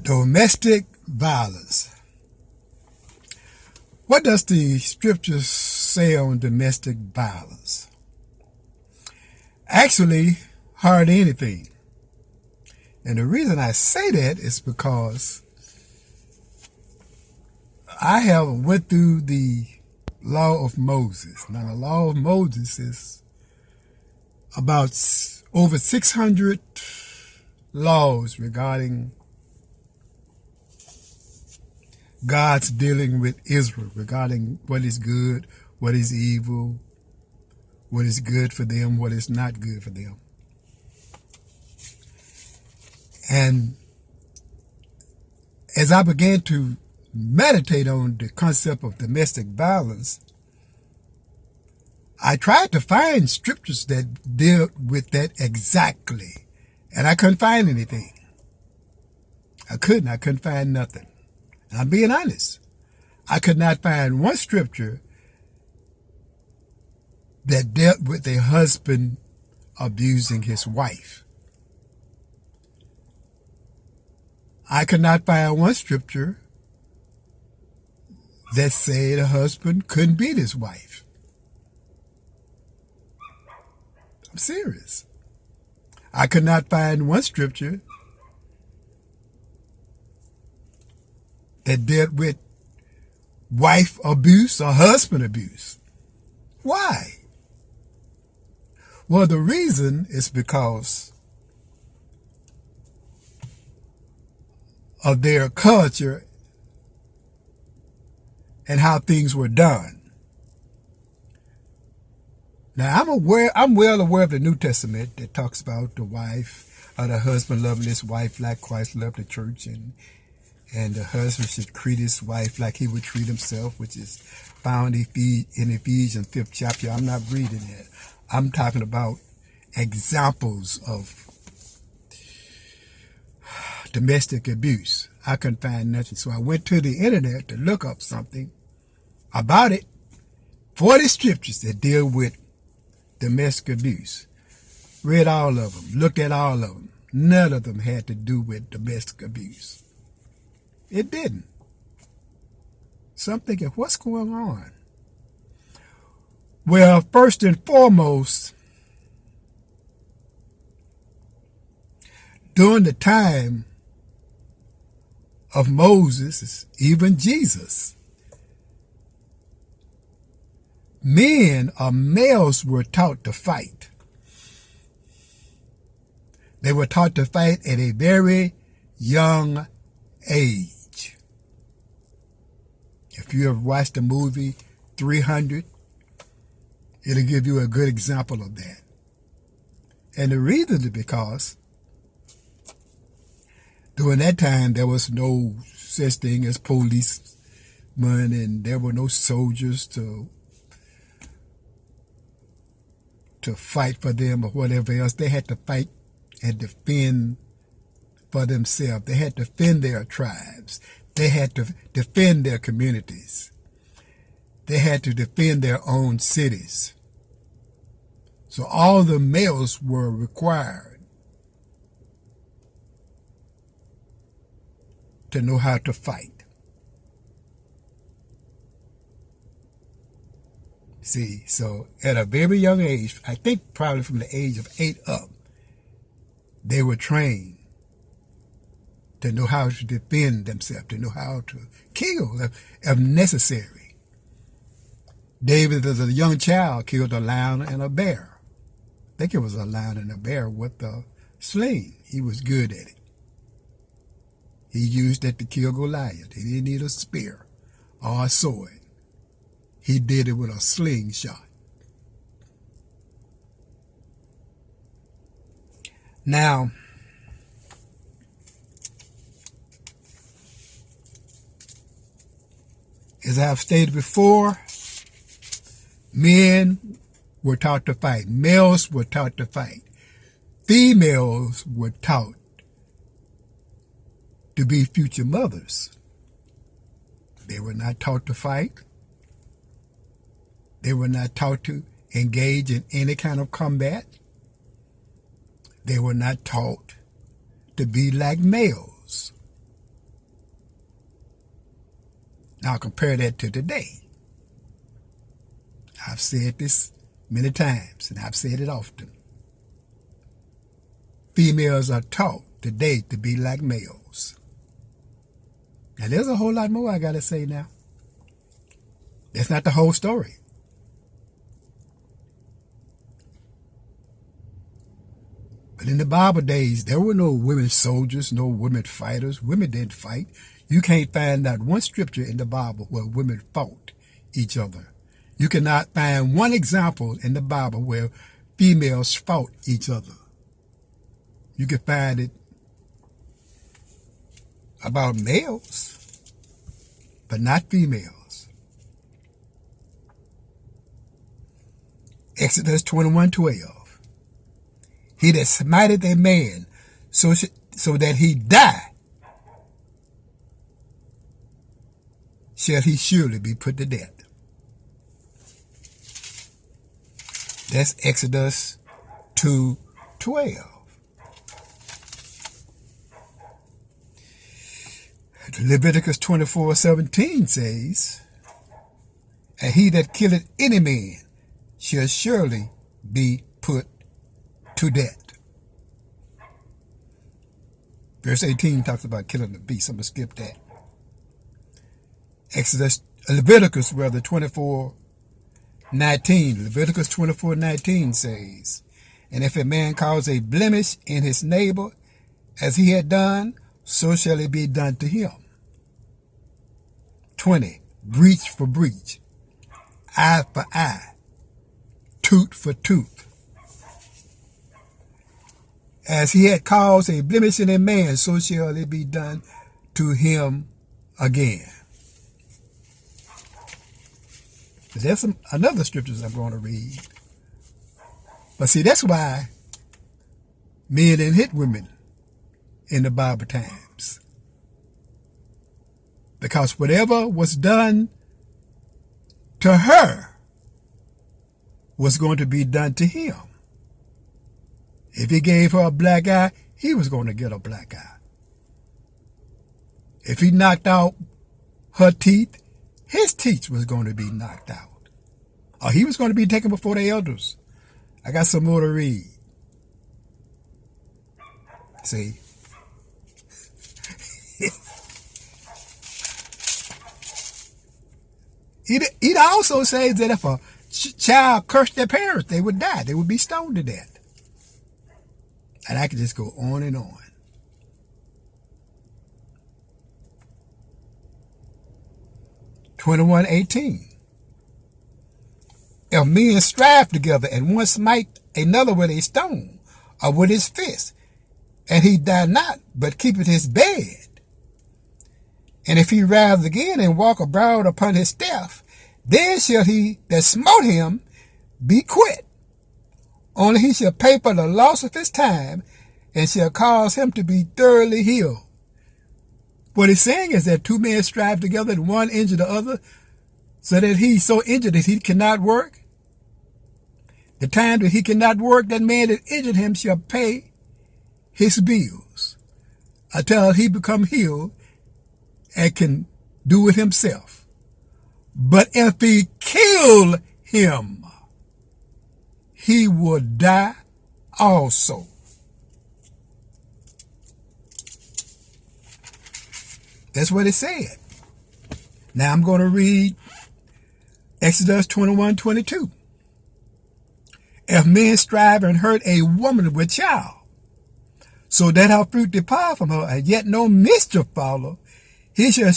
Domestic violence. What does the scriptures say on domestic violence? Actually, hardly anything. And the reason I say that is because I have went through the law of Moses. Now, the law of Moses is about over 600 laws regarding God's dealing with Israel, regarding what is good, what is evil, what is good for them, what is not good for them. And as I began to meditate on the concept of domestic violence, I tried to find scriptures that deal with that exactly, and I couldn't find anything. I couldn't find nothing. And I'm being honest. I could not find one scripture that dealt with a husband abusing his wife. I could not find one scripture that said a husband couldn't beat his wife. I'm serious. I could not find one scripture that dealt with wife abuse or husband abuse. Why? Well, the reason is because of their culture and how things were done. Now, I'm well aware of the New Testament that talks about the wife or the husband loving his wife like Christ loved the church, and the husband should treat his wife like he would treat himself, which is found in Ephesians 5th chapter. I'm not reading it. I'm talking about examples of domestic abuse. I couldn't find nothing. So I went to the internet to look up something about it. 40 scriptures that deal with domestic abuse. Read all of them. Looked at all of them. None of them had to do with domestic abuse. It didn't. So I'm thinking, what's going on? Well, first and foremost, during the time of Moses, even Jesus, men or males were taught to fight. They were taught to fight at a very young age. If you have watched the movie 300, it'll give you a good example of that. And the reason is because during that time, there was no such thing as policemen, and there were no soldiers to fight for them or whatever else. They had to fight and defend for themselves. They had to defend their tribes. They had to defend their communities. They had to defend their own cities. So all the males were required to know how to fight. See, so at a very young age, I think probably from the age of 8 up, they were trained to know how to defend themselves, to know how to kill if necessary. David, as a young child, killed a lion and a bear. I think it was a lion and a bear with a sling. He was good at it. He used it to kill Goliath. He didn't need a spear or a sword. He did it with a slingshot. Now, as I've stated before, men were taught to fight. Males were taught to fight. Females were taught to be future mothers. They were not taught to fight. They were not taught to engage in any kind of combat. They were not taught to be like males. Now compare that to today. I've said this many times, and I've said it often. Females are taught today to be like males. Now, there's a whole lot more I got to say now. That's not the whole story. But in the Bible days, there were no women soldiers, no women fighters. Women didn't fight. You can't find not one scripture in the Bible where women fought each other. You cannot find one example in the Bible where females fought each other. You can find it about males, but not females. Exodus 21:12. He that smiteth a man so that he die, shall he surely be put to death. That's Exodus 2:12. Leviticus 24:17 says, and he that killeth any man shall surely be put to death. Verse 18 talks about killing the beast. I'm going to skip that. Leviticus 24:19. Leviticus 24:19 says, and if a man cause a blemish in his neighbor, as he had done, so shall it be done to him. 20. Breach for breach, eye for eye, tooth for tooth. As he had caused a blemish in a man, so shall it be done to him again. There's some another scriptures I'm going to read. But see, that's why men didn't hit women in the Bible times. Because whatever was done to her was going to be done to him. If he gave her a black eye, he was going to get a black eye. If he knocked out her teeth, his teeth was going to be knocked out. Or he was going to be taken before the elders. I got some more to read. See? It also says that if a child cursed their parents, they would die. They would be stoned to death. And I could just go on and on. (21:18). If men strive together and one smite another with a stone or with his fist, and he die not, but keepeth his bed, and if he rise again and walk abroad upon his staff, then shall he that smote him be quit. Only he shall pay for the loss of his time, and shall cause him to be thoroughly healed. What he's saying is that two men strive together and one injure the other, so that he's so injured that he cannot work. The time that he cannot work, that man that injured him shall pay his bills until he become healed and can do it himself. But if he kill him, he will die also. That's what it said. Now I'm going to read Exodus 21:22. If men strive and hurt a woman with child, so that her fruit depart from her, and yet no mischief follow, he shall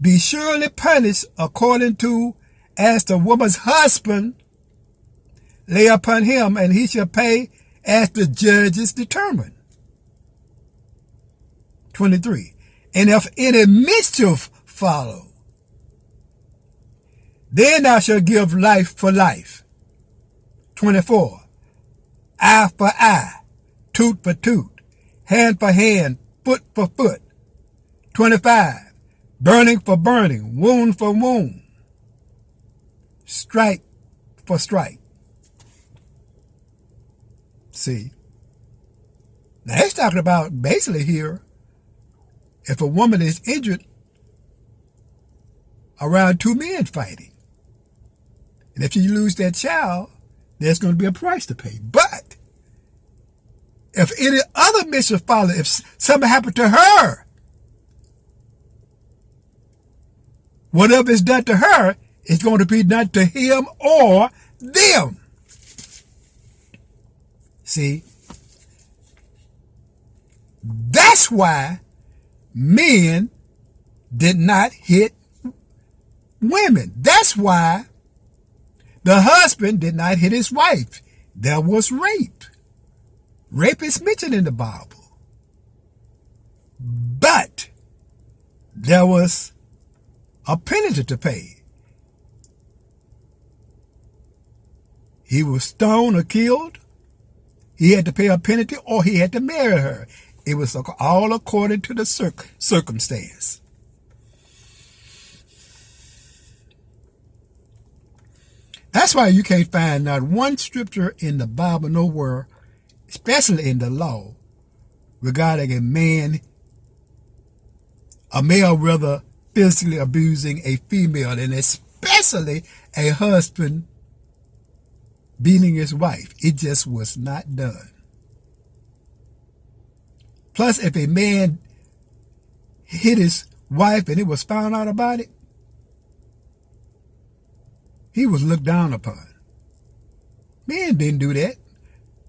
be surely punished according to as the woman's husband lay upon him, and he shall pay as the judges determine. 23. And if any mischief follow, then thou shalt give life for life. 24. Eye for eye, tooth for tooth, hand for hand, foot for foot. 25. Burning for burning, wound for wound, strike for strike. See, now it's talking about basically here, if a woman is injured around two men fighting. And if you lose that child, there's going to be a price to pay. But if any other mission follow, if something happened to her, whatever is done to her is going to be done to him or them. See, that's why men did not hit women. That's why the husband did not hit his wife. There was rape. Rape is mentioned in the Bible. But there was a penalty to pay. He was stoned or killed. He had to pay a penalty, or he had to marry her. It was all according to the circumstance. That's why you can't find not one scripture in the Bible nowhere, especially in the law, regarding a male rather physically abusing a female, and especially a husband beating his wife. It just was not done. Plus, if a man hit his wife and it was found out about it, he was looked down upon. Men didn't do that.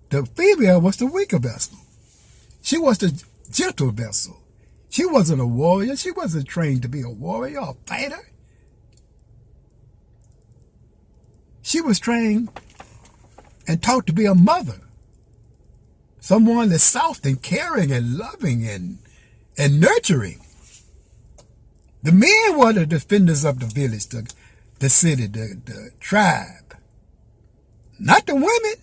The female was the weaker vessel. She was the gentle vessel. She wasn't a warrior. She wasn't trained to be a warrior or a fighter. She was trained and taught to be a mother. Someone that's soft and caring and loving and nurturing. The men were the defenders of the village, the city, the tribe. Not the women.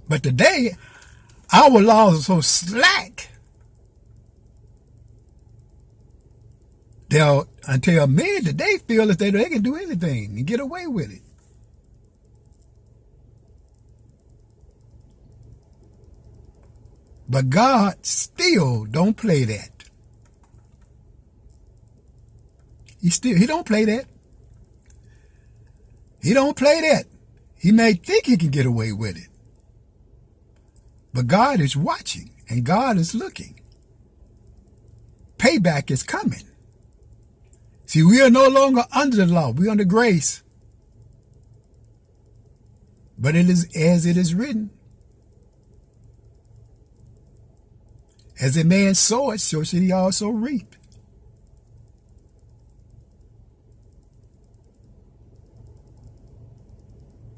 But today, our laws are so slack. Until men today feel that they can do anything and get away with it. But God still don't play that. He don't play that. He don't play that. He may think he can get away with it. But God is watching and God is looking. Payback is coming. See, we are no longer under the law. We are under grace. But it is as it is written. As a man soweth, so should he also reap.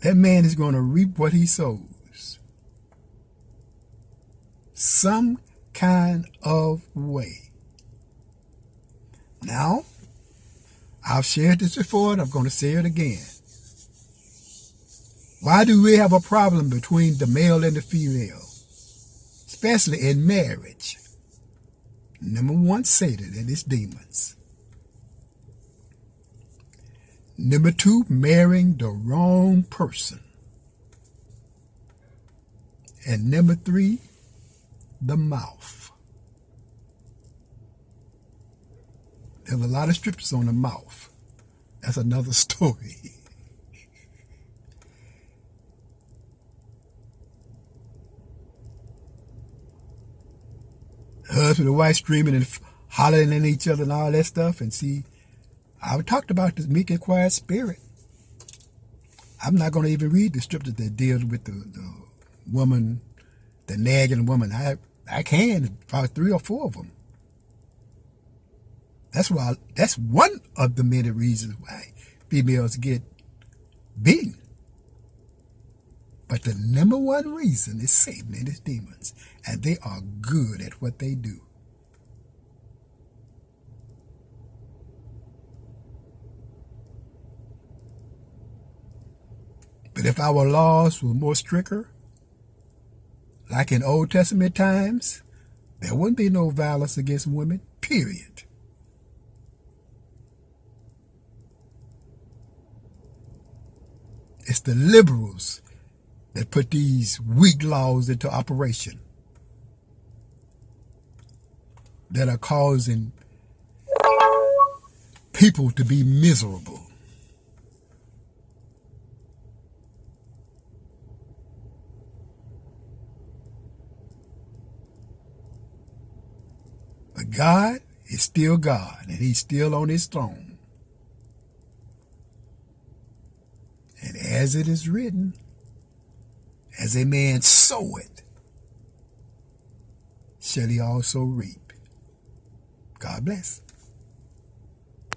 That man is going to reap what he sows. Some kind of way. Now, I've shared this before and I'm going to say it again. Why do we have a problem between the male and the female? Especially in marriage. Number one, Satan and his demons. Number two, marrying the wrong person. And number three, the mouth. There's a lot of scriptures on the mouth. That's another story. Husband and wife screaming and hollering at each other and all that stuff. And see, I talked about this meek and quiet spirit. I'm not going to even read the scriptures that deal with the woman, the nagging woman. I can, probably 3 or 4 of them. That's one of the many reasons why females get beaten. But the number one reason is Satan and his demons. And they are good at what they do. But if our laws were more stricter, like in Old Testament times, there wouldn't be no violence against women, period. It's the liberals that put these weak laws into operation that are causing people to be miserable. But God is still God, and he's still on his throne. And as it is written, as a man soweth, shall he also reap. God bless.